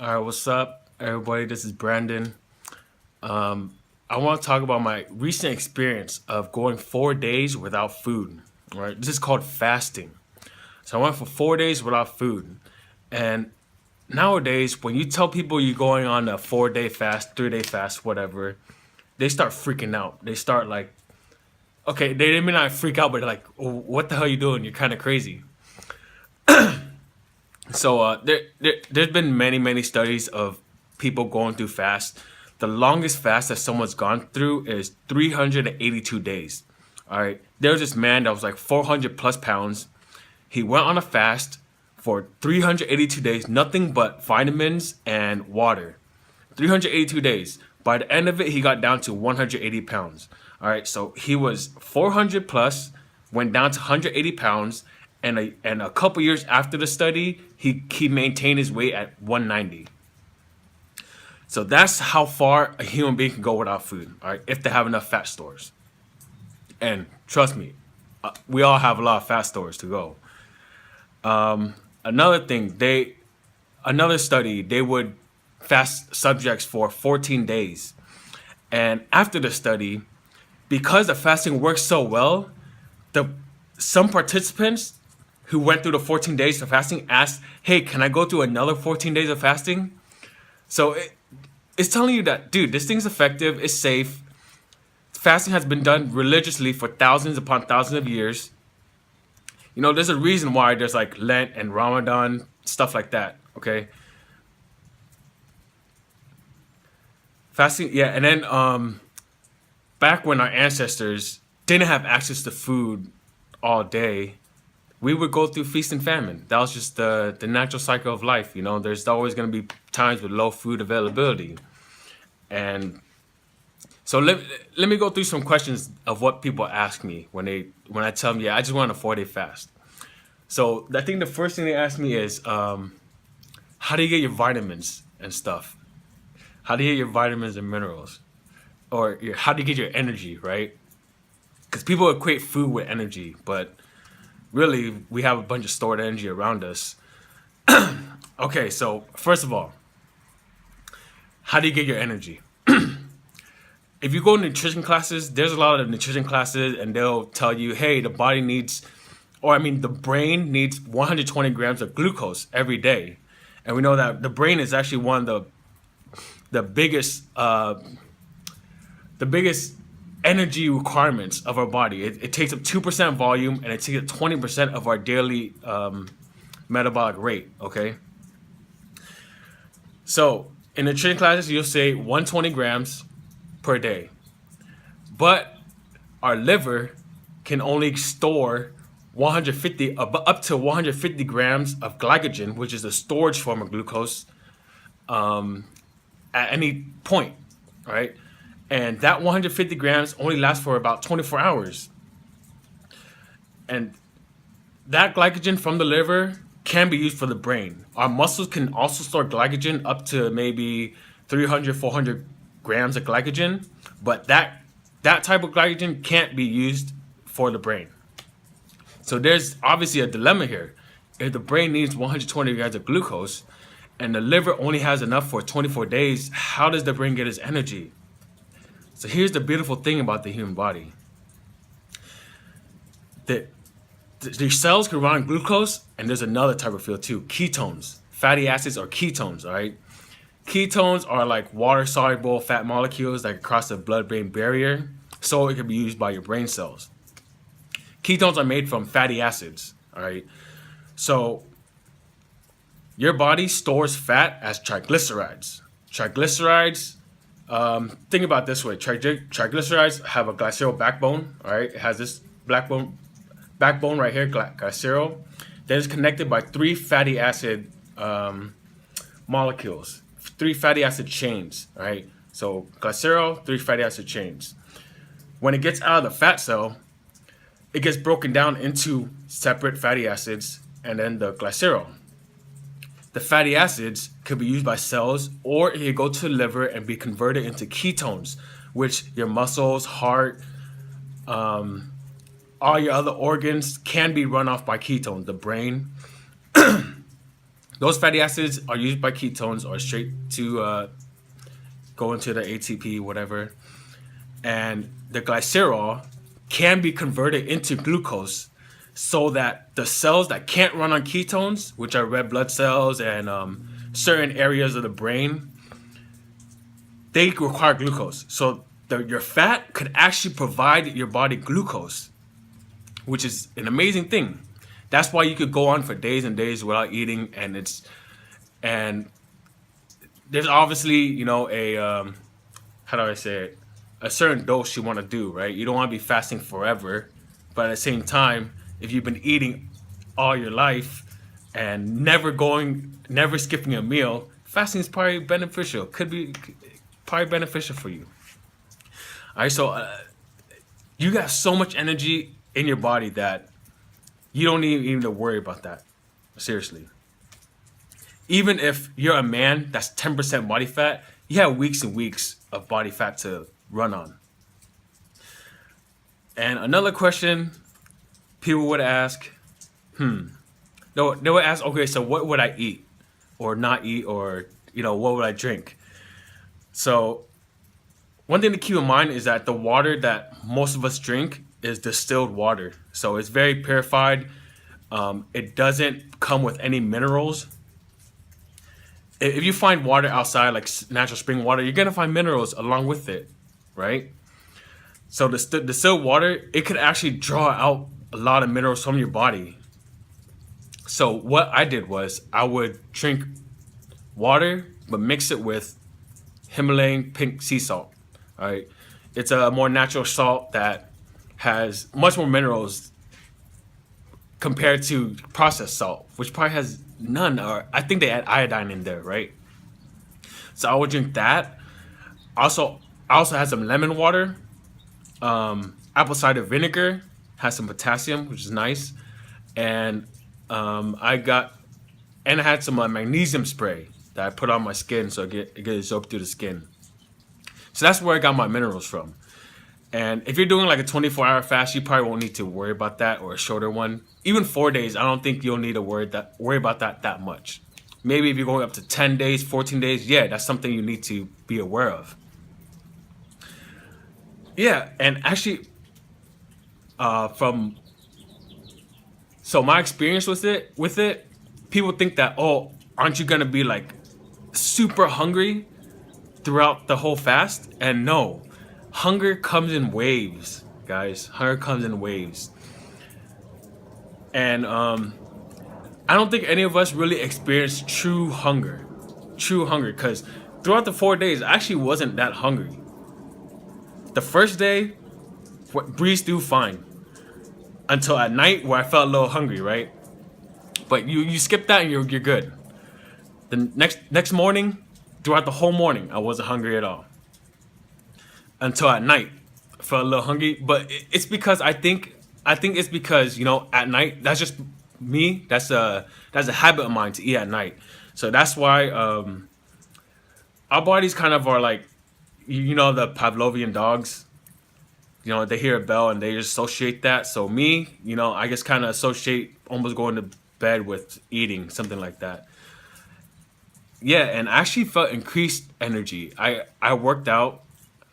All right, what's up, everybody? This is Brandon. I want to talk about my recent experience of going 4 days without food. All right, this is called fasting. So I went for 4 days without food, and nowadays, when you tell people you're going on a 4 day fast, 3 day fast, whatever, they start freaking out. They start like, okay, they may not freak out, but they're like, "Oh, what the hell are you doing? You're kind of crazy." So there's been many studies of people going through fast. The longest fast that someone's gone through is 382 days. All right, there was this man that was like 400 plus pounds. He went on a fast for 382 days, nothing but vitamins and water. 382 days. By the end of it, he got down to 180 pounds. All right, so he was 400 plus, went down to 180 pounds, and a couple years after the study, he maintained his weight at 190. So that's how far a human being can go without food, all right, if they have enough fat stores. And trust me, we all have a lot of fat stores to go. Another thing, another study, they would fast subjects for 14 days. And after the study, because the fasting works so well, the some participants who went through the 14 days of fasting asked, "Hey, can I go through another 14 days of fasting?" So it's telling you that, dude, this thing's effective, it's safe. Fasting has been done religiously for thousands upon thousands of years. You know, there's a reason why there's like Lent and Ramadan, stuff like that, okay? Fasting, yeah, and then back when our ancestors didn't have access to food all day, we would go through feast and famine. That was just the natural cycle of life. You know, there's always going to be times with low food availability. And so let me go through some questions of what people ask me when I tell them, yeah, I just want a 4 day fast. So I think the first thing they ask me is, how do you get your vitamins and stuff? How do you get your vitamins and minerals? Or how do you get your energy, right? Because people equate food with energy, but really we have a bunch of stored energy around us. Okay, so first of all, how do you get your energy? If you go to nutrition classes, there's a lot of nutrition classes, and they'll tell you, hey, the brain needs 120 grams of glucose every day. And we know that the brain is actually one of the biggest energy requirements of our body. It takes up 2% volume, and it takes up 20% of our daily metabolic rate, okay? So in nutrition classes, you'll say 120 grams per day. But our liver can only store 150 up to 150 grams of glycogen, which is a storage form of glucose, at any point, right? And that 150 grams only lasts for about 24 hours. And that glycogen from the liver can be used for the brain. Our muscles can also store glycogen up to maybe 300, 400 grams of glycogen, but that type of glycogen can't be used for the brain. So there's obviously a dilemma here. If the brain needs 120 grams of glucose and the liver only has enough for 24 days, how does the brain get its energy? So here's the beautiful thing about the human body. The cells can run on glucose, and there's another type of fuel too, ketones, fatty acids or ketones, all right? Ketones are like water-soluble fat molecules that cross the blood-brain barrier, so it can be used by your brain cells. Ketones are made from fatty acids, all right? So your body stores fat as triglycerides. Triglycerides, think about it this way. Triglycerides have a glycerol backbone, all right? It has this backbone right here, glycerol. That is connected by three fatty acid molecules, three fatty acid chains, all right? So glycerol, three fatty acid chains. When it gets out of the fat cell, it gets broken down into separate fatty acids and then the glycerol. The fatty acids could be used by cells, or it could go to the liver and be converted into ketones, which your muscles, heart, all your other organs can be run off by ketones, the brain. Those fatty acids are used by ketones or straight to go into the ATP, whatever. And the glycerol can be converted into glucose so that the cells that can't run on ketones, which are red blood cells and certain areas of the brain, they require glucose. So your fat could actually provide your body glucose, which is an amazing thing. That's why you could go on for days and days without eating, and there's obviously a how do I say it, a certain dose you want to do, right? You don't want to be fasting forever, but at the same time, if you've been eating all your life and never skipping a meal, fasting is probably beneficial. Could be probably beneficial for you. All right, so you got so much energy in your body that you don't even to worry about that. Seriously. Even if you're a man that's 10% body fat, you have weeks and weeks of body fat to run on. And another question people would ask, they would ask, okay, so what would I eat or not eat, or what would I drink? So one thing to keep in mind is that the water that most of us drink is distilled water. So it's very purified. It doesn't come with any minerals. If you find water outside, like natural spring water, you're going to find minerals along with it, right? So the distilled water, it could actually draw out a lot of minerals from your body. So what I did was I would drink water, but mix it with Himalayan pink sea salt. All right, it's a more natural salt that has much more minerals compared to processed salt, which probably has none, or I think they add iodine in there, right? So I would drink that. I also had some lemon water. Apple cider vinegar has some potassium, which is nice, and I had some magnesium spray that I put on my skin so it get absorbed through the skin. So that's where I got my minerals from. And if you're doing like a 24-hour fast, you probably won't need to worry about that, or a shorter one. Even 4 days, I don't think you'll need to worry about that much. Maybe if you're going up to 10 days, 14 days, yeah, that's something you need to be aware of. Yeah, and actually, my experience with it, people think that, oh, aren't you gonna be like super hungry throughout the whole fast? And no. Hunger comes in waves, guys. Hunger comes in waves. And I don't think any of us really experienced true hunger. Because throughout the 4 days, I actually wasn't that hungry. The first day, breezed through fine. Until at night, where I felt a little hungry, right? But you skip that and you're good. The next morning, throughout the whole morning, I wasn't hungry at all. Until at night, I felt a little hungry, but it's because I think it's because at night, that's just me. That's a habit of mine to eat at night. So that's why our bodies kind of are like, the Pavlovian dogs. They hear a bell and they just associate that. So me, I just kind of associate almost going to bed with eating, something like that. Yeah, and I actually felt increased energy. I worked out.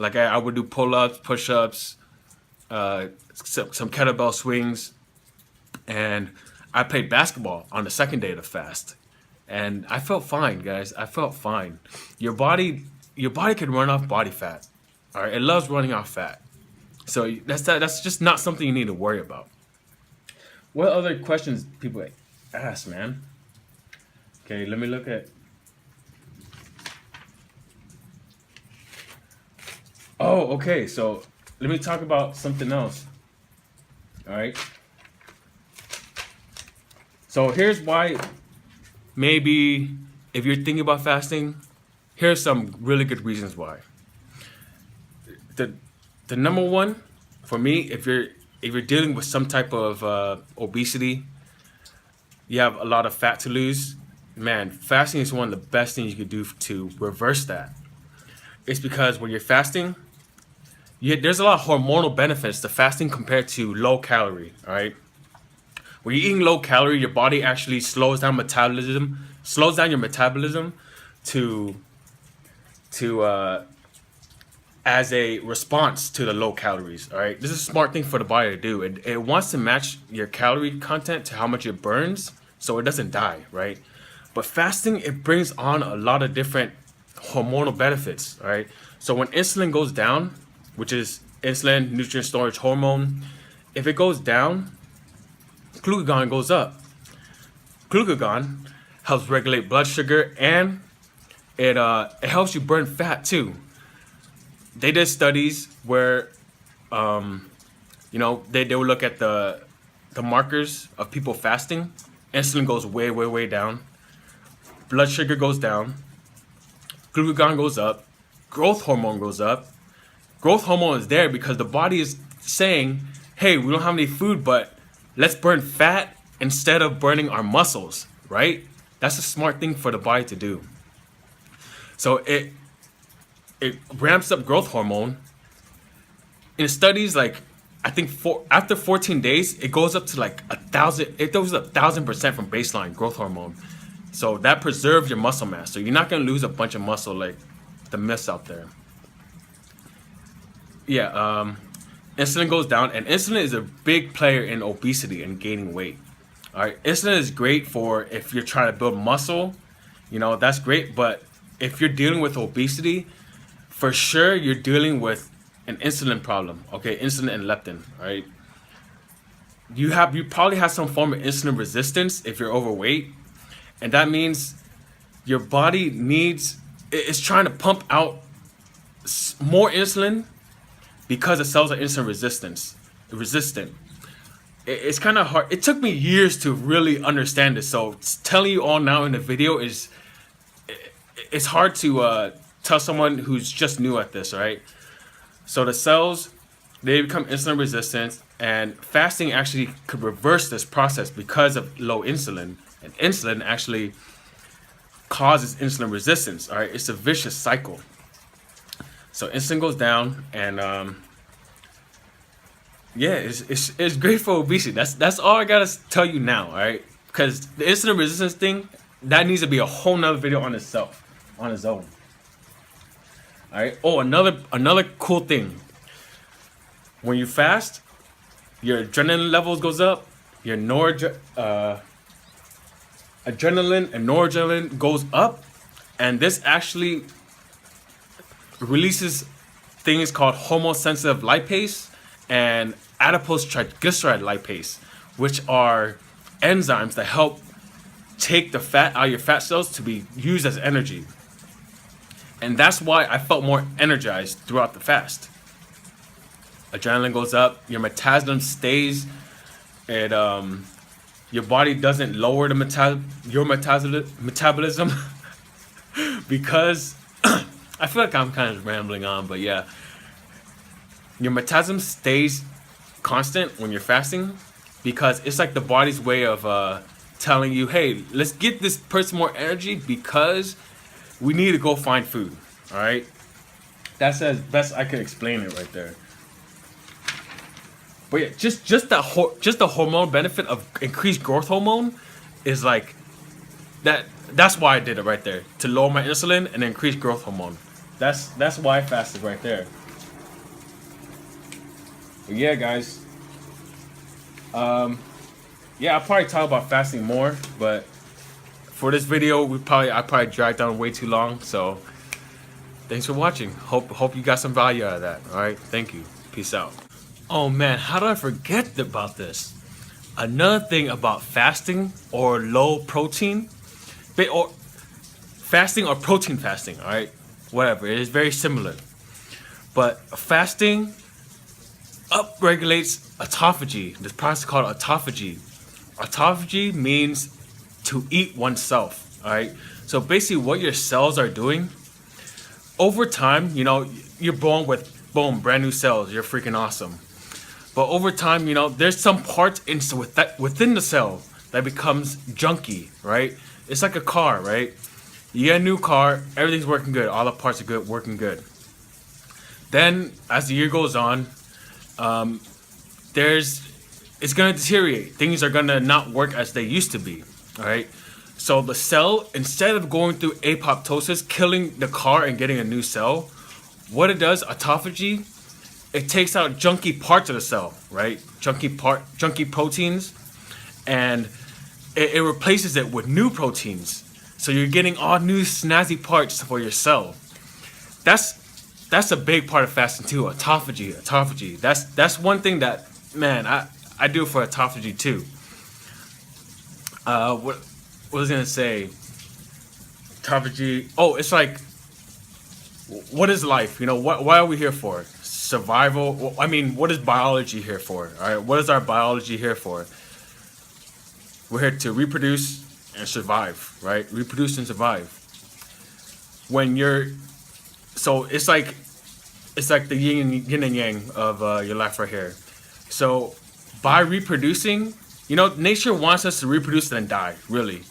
Like I would do pull-ups, push-ups, some kettlebell swings, and I played basketball on the second day of the fast, and I felt fine, guys. I felt fine. Your body can run off body fat. All right, it loves running off fat, so that's just not something you need to worry about. What other questions people ask, man? Okay, let me look at. Oh, okay. So let me talk about something else. All right. So here's why maybe if you're thinking about fasting, here's some really good reasons why. The number one for me, if you're dealing with some type of obesity, you have a lot of fat to lose, man, fasting is one of the best things you could do to reverse that. It's because when you're fasting, there's a lot of hormonal benefits to fasting compared to low calorie, all right? When you're eating low calorie, your body actually slows down metabolism slows down your metabolism to to as a response to the low calories. All right, this is a smart thing for the body to do. It wants to match your calorie content to how much it burns, so it doesn't die, right? But fasting, it brings on a lot of different hormonal benefits. All right, so when insulin goes down, which is insulin, nutrient storage hormone, if it goes down, glucagon goes up. Glucagon helps regulate blood sugar, and it helps you burn fat too. They did studies where they would look at the markers of people fasting. Insulin goes way down. Blood sugar goes down. Glucagon goes up. Growth hormone goes up. Growth hormone is there because the body is saying, hey, we don't have any food, but let's burn fat instead of burning our muscles, right? That's a smart thing for the body to do. So it ramps up growth hormone. In studies, like I think after 14 days, it goes up to like 1,000. It goes up 1,000% from baseline growth hormone. So that preserves your muscle mass. So you're not gonna lose a bunch of muscle like the myths out there. Yeah, insulin goes down, and insulin is a big player in obesity and gaining weight. All right, insulin is great for if you're trying to build muscle, that's great. But if you're dealing with obesity, for sure you're dealing with an insulin problem. Okay, insulin and leptin. All right, you probably have some form of insulin resistance if you're overweight, and that means your body it's trying to pump out more insulin because the cells are insulin resistant. It's kind of hard. It took me years to really understand this. So telling you all now in the video it's hard to tell someone who's just new at this, right? So the cells, they become insulin resistant, and fasting actually could reverse this process because of low insulin. And insulin actually causes insulin resistance. All right, it's a vicious cycle. So insulin goes down, and it's great for obesity. That's all I gotta tell you now. All right, because the insulin resistance thing, that needs to be a whole nother video on itself, on its own. All right. Oh, another cool thing. When you fast, your adrenaline levels goes up. Your adrenaline and noradrenaline goes up, and this actually releases things called hormone-sensitive lipase and adipose triglyceride lipase, which are enzymes that help take the fat out of your fat cells to be used as energy. And that's why I felt more energized throughout the fast. Adrenaline goes up, your metabolism stays, and your body doesn't lower your metabolism because I feel like I'm kind of rambling on, but yeah, your metabolism stays constant when you're fasting because it's like the body's way of telling you, hey, let's get this person more energy because we need to go find food. All right, that's as best I can explain it right there. But yeah, just the hormone benefit of increased growth hormone is like that. That's why I did it right there, to lower my insulin and increase growth hormone. That's why I fasted right there. But yeah, guys. I'll probably talk about fasting more, but for this video, I probably dragged down way too long. So thanks for watching. Hope you got some value out of that. All right, thank you. Peace out. Oh man, how did I forget about this? Another thing about fasting or low protein, or fasting or protein fasting, all right? Whatever, it is very similar. But fasting upregulates autophagy. This process is called autophagy. Autophagy means to eat oneself, all right? So basically what your cells are doing, over time, you're born with, boom, brand new cells. You're freaking awesome. But over time, there's some parts within the cell that becomes junky, right? It's like a car, right? You get a new car, everything's working good. All the parts are good, working good. Then, as the year goes on, it's going to deteriorate. Things are going to not work as they used to be, all right? So the cell, instead of going through apoptosis, killing the car and getting a new cell, what it does, autophagy, it takes out junky parts of the cell, right? Junky proteins, and it replaces it with new proteins. So you're getting all new snazzy parts for your cell. That's a big part of fasting too. Autophagy. That's one thing that, man, I do for autophagy too. What was I gonna say? Autophagy. Oh, it's like, what is life? You know, why are we here for? Survival. Well, I mean, what is biology here for? All right, what is our biology here for? We're here to reproduce and survive, right? Reproduce and survive. When you're, so it's like the yin and yang of your life right here. So by reproducing, you know, nature wants us to reproduce and die, really.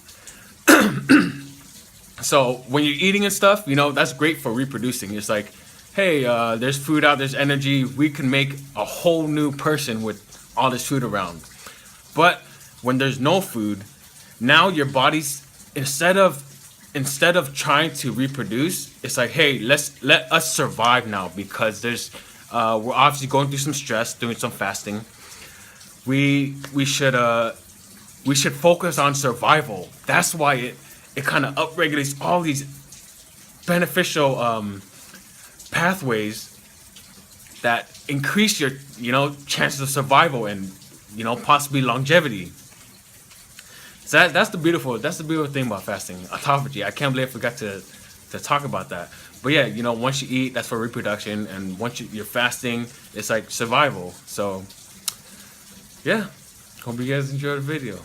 So when you're eating and stuff, you know, that's great for reproducing. It's like, hey, there's food out, there's energy. We can make a whole new person with all this food around. But when there's no food, now your body's, instead of trying to reproduce, it's like, hey, let us survive now, because there's we're obviously going through some stress, doing some fasting. We should focus on survival. That's why it kind of upregulates all these beneficial pathways that increase your, you know, chances of survival and, you know, possibly longevity. So that's the beautiful thing about fasting, autophagy. I can't believe I forgot to talk about that. But yeah, you know, once you eat, that's for reproduction, and once you're fasting, it's like survival. So yeah, hope you guys enjoyed the video.